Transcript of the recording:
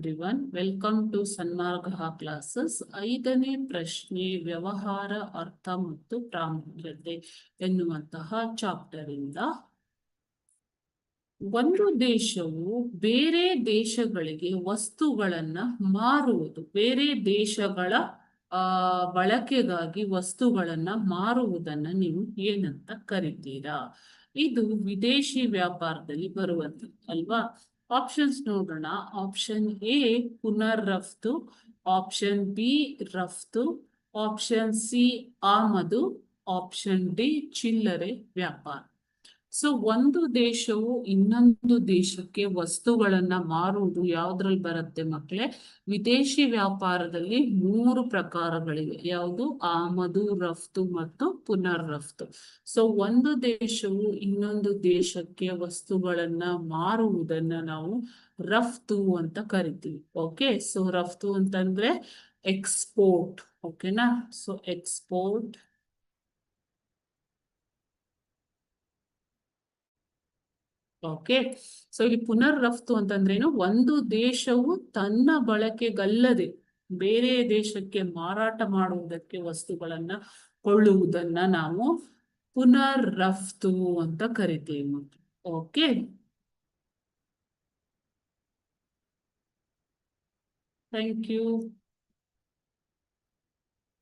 Everyone, welcome to Sanmarga classes. 5ನೇ ಪ್ರಶ್ನೆ ವ್ಯವಹಾರ, ಅರ್ಥ ಮತ್ತು ಪ್ರಾಮುಖ್ಯತೆ ಎನ್ನುವಂತಹ ಚಾಪ್ಟರ್ ಇಂದ ಒಂದು ದೇಶವು ಬೇರೆ ದೇಶಗಳಿಗೆ ವಸ್ತುಗಳನ್ನ ಮಾರುವುದು, ಬೇರೆ ದೇಶಗಳ ಬಳಕೆಗಾಗಿ ವಸ್ತುಗಳನ್ನ ಮಾರುವುದನ್ನ ನೀವು ಏನಂತ ಕರಿತೀರಾ? ಇದು ವಿದೇಶಿ ವ್ಯಾಪಾರದಲ್ಲಿ ಬರುವಂಥದ್ದು ಅಲ್ವಾ? ಆಪ್ಷನ್ಸ್ ನೋಡೋಣ. ಆಪ್ಷನ್ ಎ ಪುನರ್ ರಫ್ತು, ಆಪ್ಷನ್ ಬಿ ರಫ್ತು, ಆಪ್ಷನ್ ಸಿ ಆಮದು, ಆಪ್ಷನ್ ಡಿ ಚಿಲ್ಲರೆ ವ್ಯಾಪಾರ. ಸೊ ಒಂದು ದೇಶವು ಇನ್ನೊಂದು ದೇಶಕ್ಕೆ ವಸ್ತುಗಳನ್ನ ಮಾರುವುದು ಯಾವ್ದ್ರಲ್ಲಿ ಬರುತ್ತೆ ಮಕ್ಕಳೇ? ವಿದೇಶಿ ವ್ಯಾಪಾರದಲ್ಲಿ 3 ಪ್ರಕಾರಗಳಿವೆ. ಯಾವುದು? ಆಮದು, ರಫ್ತು ಮತ್ತು ಪುನರ್ ರಫ್ತು. ಸೊ ಒಂದು ದೇಶವು ಇನ್ನೊಂದು ದೇಶಕ್ಕೆ ವಸ್ತುಗಳನ್ನ ಮಾರುವುದನ್ನ ನಾವು ರಫ್ತು ಅಂತ ಕರಿತೀವಿ. ಓಕೆ, ಸೊ ರಫ್ತು ಅಂತಂದ್ರೆ ಎಕ್ಸ್ಪೋರ್ಟ್. ಓಕೆನಾ? So export. ಓಕೆ, ಸೊ ಇಲ್ಲಿ ಪುನರ್ ರಫ್ತು ಅಂತಂದ್ರೇನು? ಒಂದು ದೇಶವು ತನ್ನ ಬಳಕೆಗಲ್ಲದೆ ಬೇರೆ ದೇಶಕ್ಕೆ ಮಾರಾಟ ಮಾಡುವುದಕ್ಕೆ ವಸ್ತುಗಳನ್ನ ಕೊಳ್ಳುವುದನ್ನ ನಾವು ಪುನರ್ ರಫ್ತು ಅಂತ ಕರಿತೀವಿ. Okay, thank you.